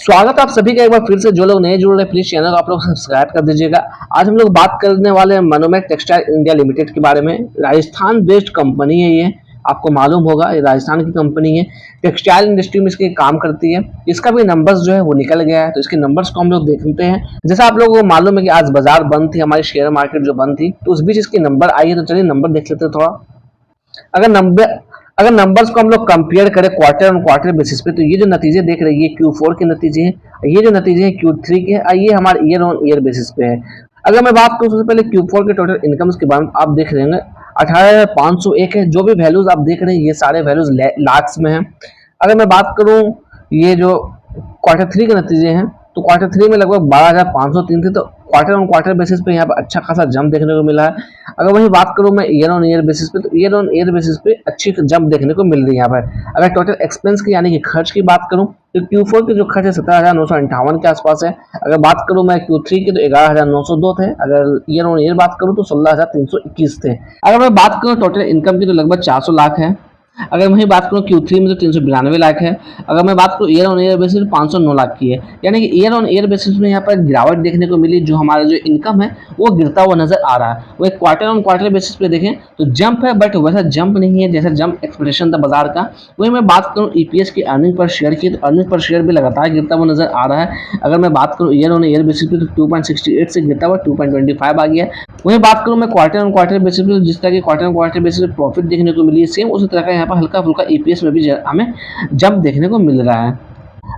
स्वागत है आप सभी का एक बार फिर से। जो लोग नए जुड़ रहे हैं प्लीज चैनल को आप लोग सब्सक्राइब कर दीजिएगा। आज हम लोग बात करने वाले हैं मनोमेक टेक्सटाइल इंडिया लिमिटेड के बारे में। राजस्थान बेस्ड कंपनी है ये, आपको मालूम होगा ये राजस्थान की कंपनी है। टेक्सटाइल इंडस्ट्री में इसकी काम करती है। इसका भी नंबर्स जो है वो निकल गया है, तो इसके नंबर्स को हम लोग देखते हैं। जैसा आप लोगों को मालूम है कि आज बाजार बंद थी, हमारी शेयर मार्केट जो बंद थी, तो उस बीच इसकी नंबर आई है। तो चलिए नंबर देख लेते हैं थोड़ा। अगर नंबर्स को हम लोग कंपेयर करें क्वार्टर ऑन क्वार्टर बेसिस पे, तो ये जो नतीजे देख रहे हैं ये Q4 के नतीजे हैं, ये जो नतीजे हैं Q3 के हैं, ये हमारे ईयर ऑन ईयर बेसिस पे है। अगर मैं बात करूं सबसे पहले Q4 के टोटल इनकम्स के बारे में, आप देख रहे होंगे 18,501 है। जो भी वैल्यूज आप देख रहे हैं ये सारे वैल्यूज लाख्स में हैं। अगर मैं बात करूं ये जो Q3 के नतीजे हैं, तो Q3 में लगभग 12,503 थे। तो क्वार्टर ऑन क्वार्टर बेसिस पे यहाँ पर अच्छा खासा जंप देखने को मिला है। अगर वही बात करूँ मैं ईयर ऑन ईयर बेसिस पे, तो ईयर ऑन ईयर बेसिस पे अच्छी जंप देखने को मिल रही है यहाँ पर। अगर टोटल एक्सपेंस की यानी कि खर्च की बात करूँ, तो Q4 के जो खर्च है 17,958 के आसपास है। अगर बात करूँ मैं Q3 की, तो 11,902 थे। अगर ईयर ऑन ईयर बात करूँ तो 16,321 थे। अगर मैं बात करूँ टोटल इनकम की, तो लगभग 400 लाख है। अगर मैं बात करूँ Q3 में तो 392 लाख है। अगर मैं बात करूँ year on year basis 509 lakh की है, यानी कि ईयर ऑन ईयर बेसिस में यहाँ पर गिरावट देखने को मिली। जो हमारा जो इनकम है वो गिरता हुआ नजर आ रहा है। वो एक क्वार्टर ऑन क्वार्टर बेसिस पे देखें तो जंप है, बट वैसा जंप नहीं है जैसा जंप एक्सपेक्टेशन था बाजार का। वही मैं बात करूँ EPS की, अर्निंग पर शेयर की, तो अर्निंग पर शेयर भी लगातार गिरता हुआ नजर आ रहा है। अगर मैं बात करूँ ईयर ऑन ईयर बेसिस पे, तो 2.68 से गिरता हुआ 2.25 आ गया है। वही बात करूँ मैं क्वार्टर ऑन क्वार्टर बेसिस पे, जिस तरह की क्वार्टर ऑन क्वार्टर बेसिस पे प्रॉफिट देखने को मिली है, सेम उसी तरह का यहाँ पर हल्का फुल्का EPS में भी हमें जंप देखने को मिल रहा है।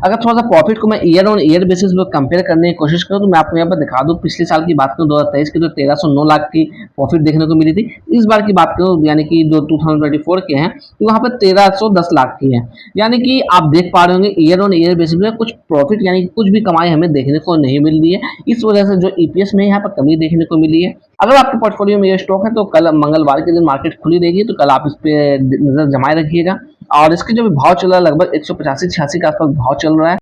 अगर थोड़ा सा प्रॉफिट को मैं ईयर ऑन ईयर बेसिस पे कंपेयर करने की कोशिश करूं, तो मैं आपको यहाँ पर दिखा दूं। पिछले साल की बात करूं 2023 की, तो 1309 लाख की प्रॉफिट देखने को मिली थी। इस बार की बात करूं यानी कि जो 2024 के हैं, तो वहाँ पर 1310 लाख की है। यानी कि आप देख पा रहे होंगे ईयर ऑन ईयर बेसिस पे कुछ प्रॉफिट यानी कि कुछ भी कमाई हमें देखने को नहीं मिल रही है। इस वजह से जो EPS में यहाँ पर कमी देखने को मिली है। अगर आपके पोर्टफोलियो में ये स्टॉक है, तो कल मंगलवार के दिन मार्केट खुली रहेगी, तो कल आप इस पे नजर जमाए रखिएगा। और इसके जो भी भाव चल रहा है लगभग 185-86 के आसपास भाव चल रहा है।